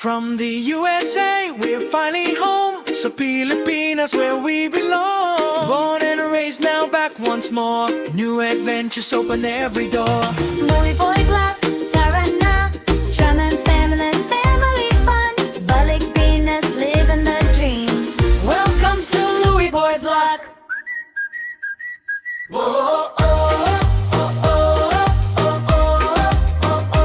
From the USA, we're finally home. So Pilipinas, where we belong. Born and raised, now back once more. New adventures open every door. Louie Boy Block, tara na. Drum and family fun. Balik Pinas, living the dream. Welcome to Louie Boy Block. Whoa, oh, oh, oh, oh, oh, oh, oh.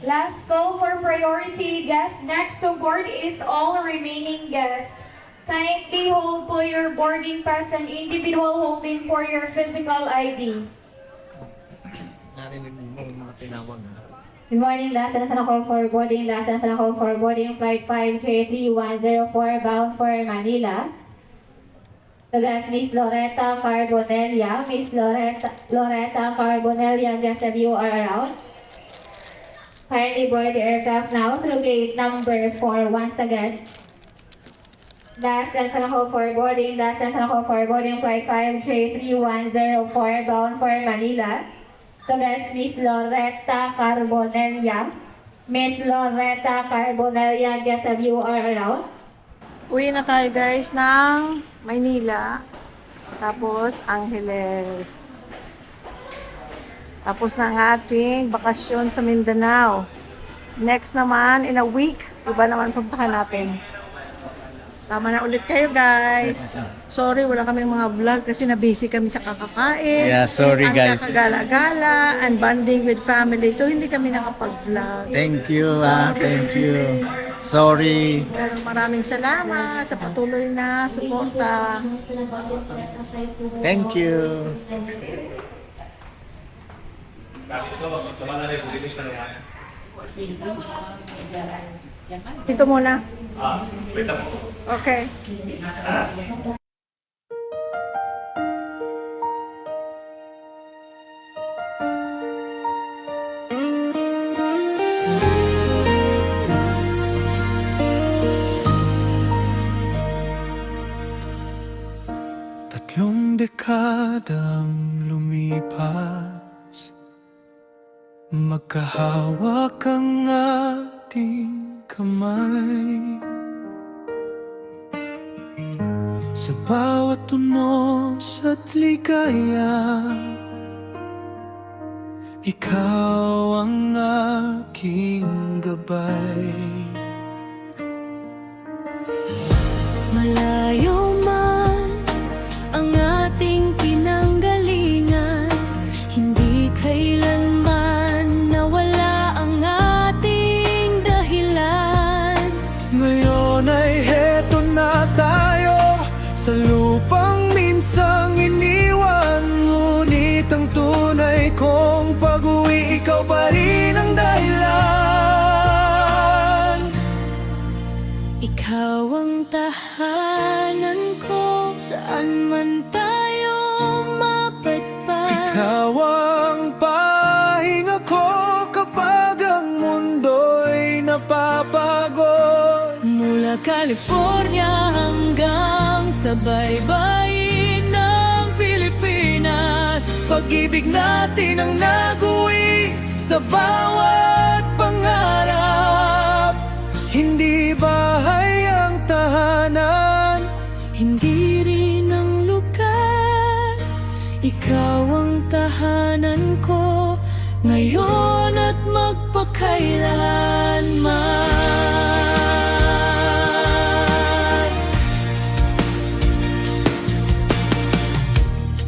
Last call for priority guests. Next to board is all remaining guests. Kindly hold po your boarding pass and individual holding for your physical ID. Narinig mo yung mga tinawag. Good morning, last and final call for boarding. Last and final call for boarding. Flight 5J3104 bound for Manila. The guest, Miss Loretta Carbonella. Miss Loretta Carbonella, guest if you are around. Kindly board the aircraft now through gate number 4 once again. Last and final call for boarding. Last and final call for boarding. Flight 5J3104 bound for Manila. So guys, Miss Loretta Carbonella. Miss Loretta Carbonella, guess if you are around. Uwi na tayo guys ng Maynila. Tapos Angeles. Tapos na ang ating bakasyon sa Mindanao. Next naman, in a week, iba naman puntahan natin. Sama na ulit kayo guys. Sorry, wala kaming mga vlog kasi na-busy kami sa kakakain. Yeah, sorry, guys. Ang kakagala-gala and bonding with family. So, hindi kami nakapag-vlog. Thank you, thank you. Sorry. Pero maraming salamat sa patuloy na suporta. Thank you. Dito muna. Okay. Tatlong dekadang lumipas, magkahawak ang ating kamay. Sa bawat tunos at ligaya, ikaw ang aking gabay. Malayo man ang ating pinanggalingan, hindi kailanman nawala ang ating dahilan. Ngayon ay heto na tayo sa lupang minsang iniwan. Ngunit ang tunay kong pag-uwi, ikaw pa rin ang dahilan. Ikaw ang tahanan ko, saan man tayo mapadpad. Ikaw ang pahinga ko kapag ang mundo'y napapagod. Mula California hanggang sa baybayin ng Pilipinas, Pag-ibig natin ang nag-uwi sa bawat pangarap. Hindi bahay ang tahanan, hindi rin ang lugar. Ikaw ang tahanan ko ngayon at magpakailanman.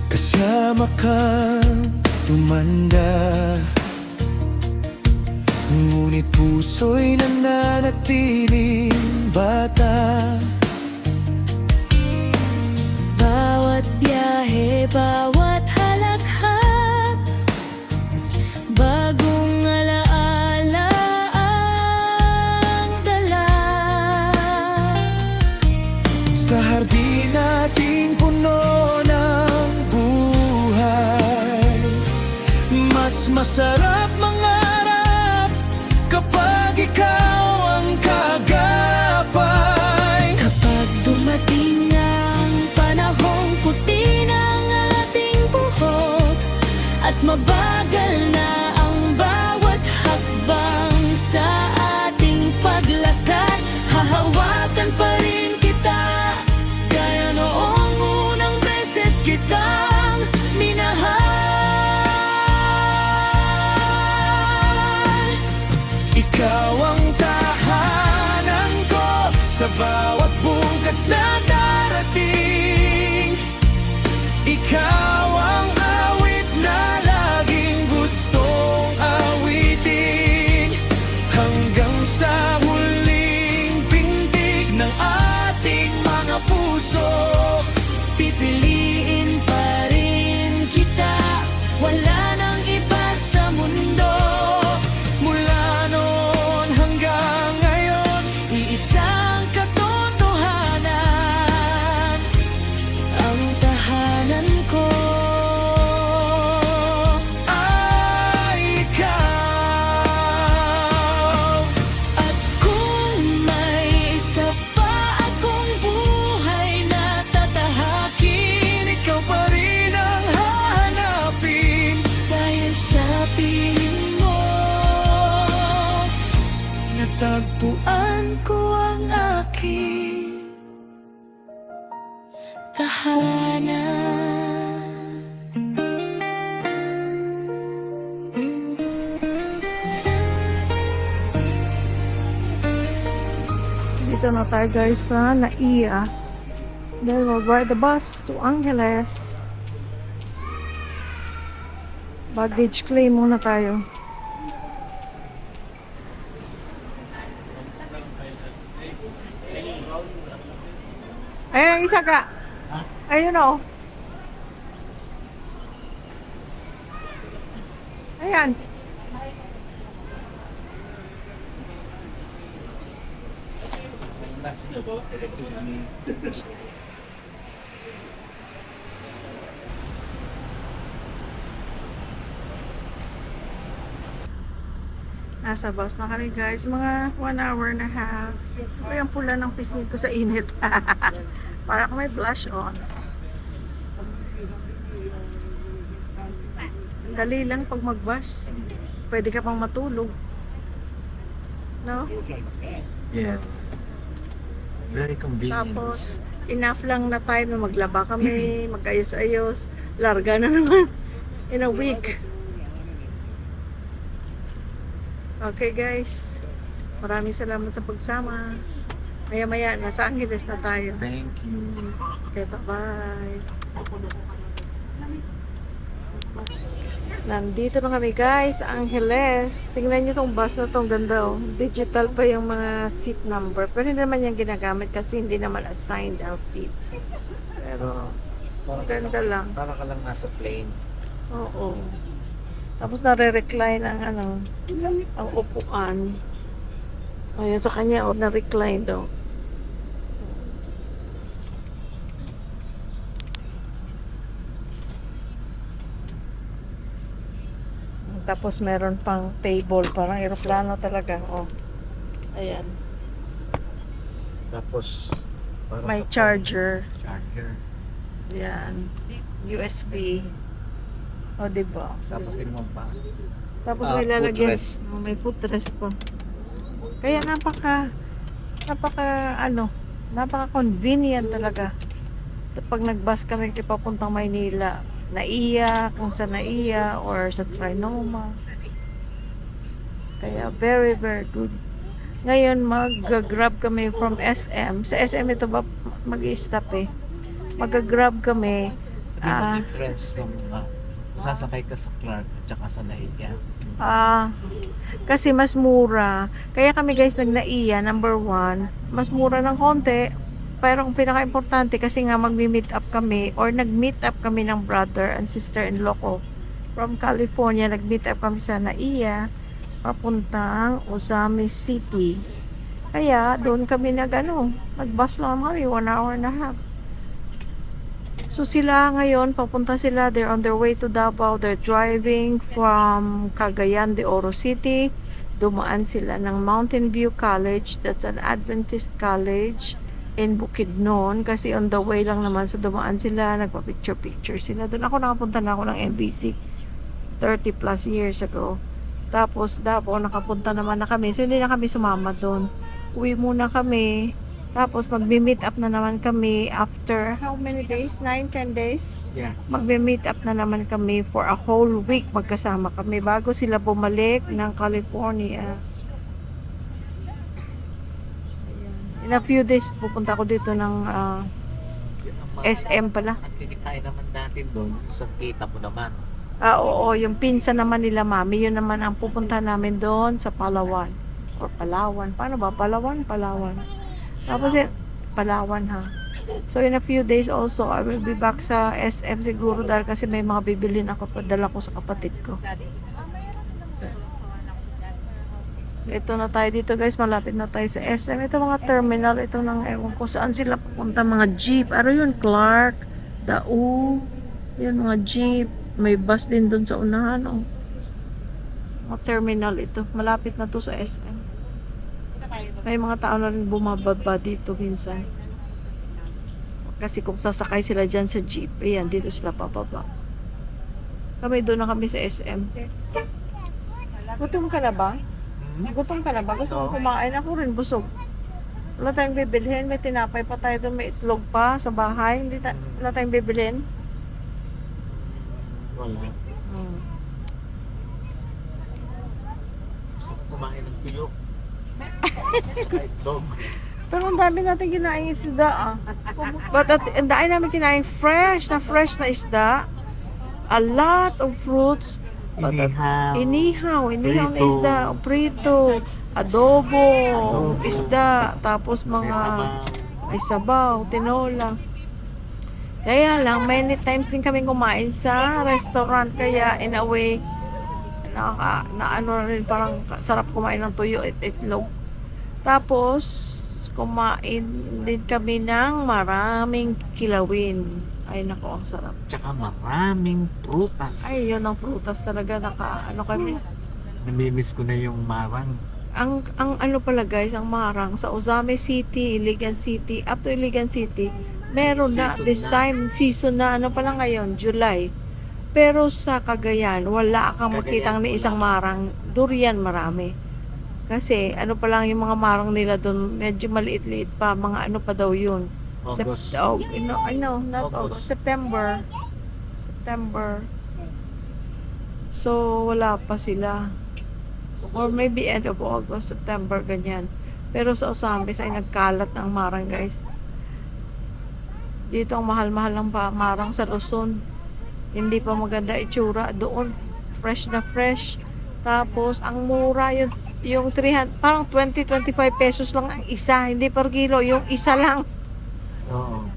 kasama kang tumanda, ngunit puso'y nananatiling bata. Bawat biyahe, bawat halakhak, bagong alaala ang dala. Sa hardin nating puno ng buhay, mas masarap mangarap kapag ikaw ang kagapay. Kapag dumaan bukas na darating. Ikaw ang awit na laging gustong awitin, hanggang sa huling pintig ng ating mga puso. Pipiliin pa rin kita, wala nang iba sa mundo. Mula noon hanggang ngayon, iisang katotohanan ang tahanan ko ay ikaw. At kung may isa pa akong buhay na tatahakin, ikaw pa rin ang hahanapin. Dahil sa piling mo, natagpuan ko ang aking tahanan. Dito na tayo guys sa Naiya. Then we'll ride the bus to Angeles. Baggage claim muna tayo. Ayun, isa ka. Ayun o. Ayan. Nasa bus na kami guys, mga 1 hour and a half. O yung pula ng pisngi ko sa init. Para ako may blush on. Dali lang pag mag-bus. Pwede ka pang matulog. No? Yes. Very convenient. Tapos, enough lang na time na maglaba kami, magayos-ayos. Larga na naman in a week. Okay guys, maraming salamat sa pagsama. Maya-maya, nasa Angeles na tayo. Thank you. Okay, bye-bye. Nandito na kami guys, Angeles. Tingnan nyo tong bus na tong ganda oh. Digital pa yung mga seat number. Pero hindi naman yung ginagamit kasi hindi naman assigned ang seat. Pero, ganda lang. Para ka lang nasa plane. Oo. Tapos nare-recline ang ang upuan. Ayun sa kanya, na-recline daw. Tapos meron pang table, parang aeroplano talaga. Oh. Ayan. Tapos, para May sa charger. charger. Ayan. USB. O, diba? Tapos yung pa. Tapos Ah, may lalagyan. footrest. Oh, may footrest pa. Kaya napaka convenient talaga. Pag nag-bus kami papuntang Maynila, Naiya, kung sa Naiya or sa Trinoma. Kaya very very good. Ngayon mag-grab kami from SM. Sa SM ito ba mag-i-stop eh. Mag-grab kami. Sabi mo difference ng sasakay ka sa Clark at saka sa Naiya. Kasi mas mura. Kaya kami guys nag-Naiya, number 1. Mas mura ng konti. Pero ang pinaka-importante kasi nga mag-meet up kami or nag-meet up kami ng brother and sister-in-law ko from California. Nag-meet up kami sa Naiya papuntang Ozami City. Kaya doon kami nag-bus lang kami 1 hour and a half. So sila ngayon, papunta sila, they're on their way to Davao. They're driving from Cagayan de Oro City. Dumaan sila ng Mountain View College. That's an Adventist college in Bukidnon. Kasi on the way lang naman. So dumaan sila, nagpa-picture sila. Doon ako nakapunta na ako ng MBC 30 plus years ago. Tapos Davao, nakapunta naman na kami. So hindi na kami sumama doon. Uwi muna kami. Tapos magme-meet up na naman kami after how many days? 9-10 days? Yeah. Magme-meet up na naman kami for a whole week. Magkasama kami bago sila bumalik ng California. Ayan. In a few days, pupunta ako dito ng Yun ang mga- SM pala. Ang kinikaya naman natin doon, isang kita mo naman. Oo, yung pinsan naman nila mami, yun naman ang pupunta namin doon sa Palawan. Or Palawan. Paano ba? Palawan? Tapos Palawan ha. So in a few days also, I will be back sa SM siguro dahil kasi may mga bibilin ako, padala ko sa kapatid ko. So ito na tayo dito guys, malapit na tayo sa SM. Ito mga terminal, ito nang ewan ko saan sila pupunta, mga jeep. Ano yun? Clark, Dao, yun mga jeep. May bus din doon sa unahan. Oh. Mga terminal ito, malapit na to sa SM. May mga tao na rin bumababa dito minsan. Kasi kung sasakay sila dyan sa jeep, ayan, dito sila papaba. Kami doon na kami sa SM. Gutom ka na ba? Gutom ka na ba? Gusto mo kumain? Ako rin, busog. Wala tayong bibilhin. May tinapay pa tayo doon. May itlog pa sa bahay. Wala tayong bibilhin. Wala. Gusto ko kumain ng tuyo. Kahit dog. Pero ang dami natin kinain isda ah. But ang dami namin kinain fresh na isda. A lot of fruits. Inihaw. Inihaw na isda. Prito. Adobo. Isda. Tapos may sabaw. Tinola. Kaya lang, many times din kami kumain sa restaurant. Kaya in a way, na ano rin, parang sarap kumain ng tuyo at itlog. Tapos, kumain din kami ng maraming kilawin. Ay nako, ang sarap. Tsaka maraming prutas. Ay, yun ang prutas talaga. Ano kami. Namimiss ko na yung marang. Ang ano pala guys, ang marang sa Ozame City, Iligan City, up to Iligan City, meron na Season this na. time, season na, ano pala ngayon, July. Pero sa Cagayan, wala kang Cagayan, makitang ni isang wala. marang. Durian marami. Kasi ano pa lang yung mga marang nila doon, medyo maliit-liit pa, mga ano pa daw yun. August. Not August. September. So wala pa sila. Or maybe end of August, September, ganyan. Pero sa Osambis ay nagkalat ng marang guys. Dito ang mahal-mahal ng marang sa Luzon. Hindi pa maganda itsura. Doon, fresh na fresh. Tapos, ang mura yung 300, parang 20-25 pesos lang ang isa. Hindi per kilo, yung isa lang. Oo.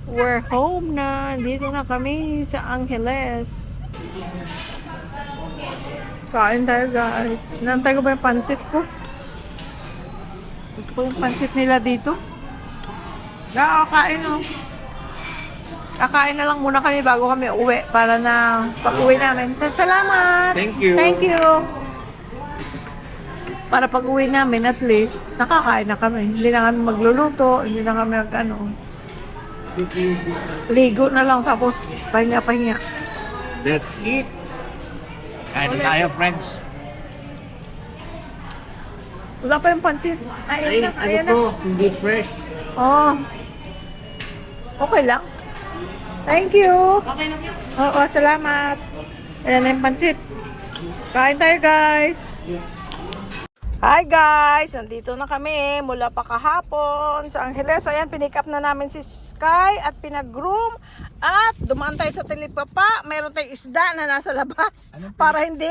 We're home na. Dito na kami sa Angeles. Kain tayo guys. Nantay ko ba yung pansit ko? Gusto ko yung pansit nila dito. Kain oh. Kakain na lang muna kami bago kami uwi para na pag-uwi namin. Salamat! Thank you. Thank you! Para pag-uwi namin, at least, nakakain na kami. Hindi na kami magluluto, hindi na kami ligo na lang tapos pahinga-pahinga. That's it. Kain na tayo, friends. Wala pa yung pansit. Ay, Ayan ano na. to? Hindi fresh. Oh. Okay lang. Thank you. Okay na po. Oo, salamat. Ayan na yung pansit. Kain tayo guys. Hi guys! Nandito na kami mula pa kahapon sa Angeles. Ayan, pinick up na namin si Sky at pinag-groom. At dumaan tayo sa Talipapa. Meron tayong isda na nasa labas. Para hindi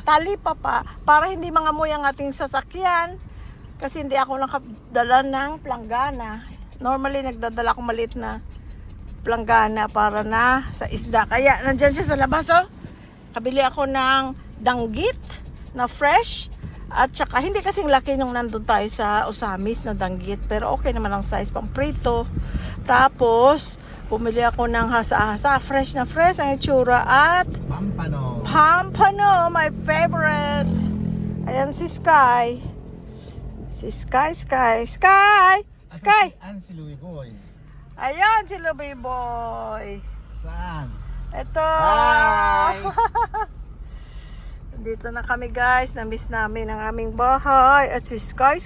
talipapa. Para hindi mangamoy ang ating sasakyan. Kasi hindi ako nakadala ng planggana. Normally, nagdadala ko maliit na planggana para na sa isda. Kaya, nandyan siya sa labas, oh. Kabili ako ng danggit na fresh. At saka, hindi kasing laki nung nandun tayo sa Osamis na danggit. Pero okay naman ang size pang prito. Tapos, bumili ako ng hasa-hasa. Fresh na fresh ang itsura. At Pampano, my favorite. Ayan si Sky. Si Sky. An si Louie Boy. Ayan si Louie Boy. Saan? Ito. Hi! Dito na kami guys. Na-miss namin ang aming bahay. At si Sky.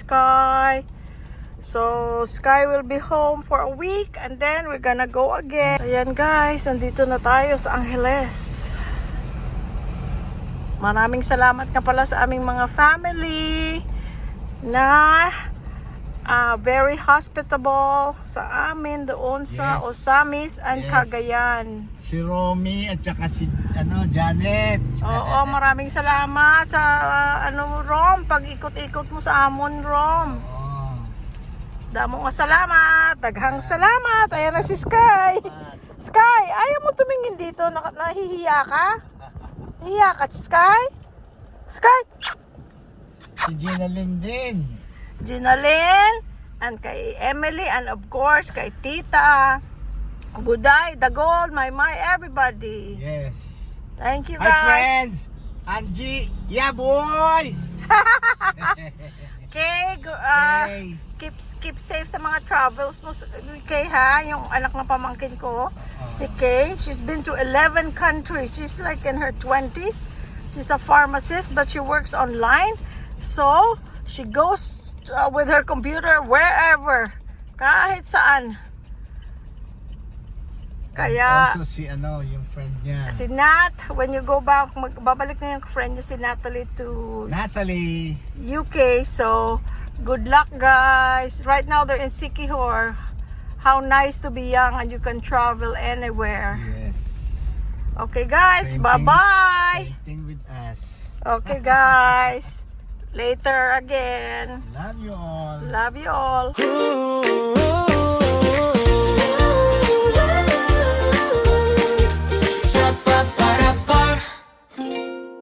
So, Sky will be home for a week. And then, we're gonna go again. Ayan guys. Nandito na tayo sa Angeles. Maraming salamat nga pala sa aming mga family na very hospitable sa amin doon sa Yes. Osamis and Yes. Cagayan. Si Romy at saka si Janet. Oo, maraming salamat sa Rom, pag-ikot-ikot mo sa amon, Rom. Oo. Damo nga salamat, daghang salamat. Ayan na si Sky. Sky, ayaw mo tumingin dito, nahihiya ka? Nahihiya ka, Sky? Sky? Si Gina Lynn din. Ginalyn, and kay Emily, and of course, kay Tita, Buday, Dagol, my, everybody. Yes. Thank you, Hi guys. friends! Angie! Yeah boy! Okay, Hey! keep safe sa mga travels mo, Kay, ha? Yung anak ng pamangkin ko, si Kay. She's been to 11 countries. She's like in her 20s. She's a pharmacist, but she works online. So, she goes with her computer wherever. Kahit saan. Kaya, Also si yung friend niya. si Nat, when you go back, babalik na yung friend niya si Natalie to Natalie! UK. So, good luck, guys. Right now, they're in Sikihor. How nice to be young and you can travel anywhere. Yes. Okay, guys. Same Bye-bye. Same thing with us. Okay, guys. Later again. Love you all. Love you all. Ooh.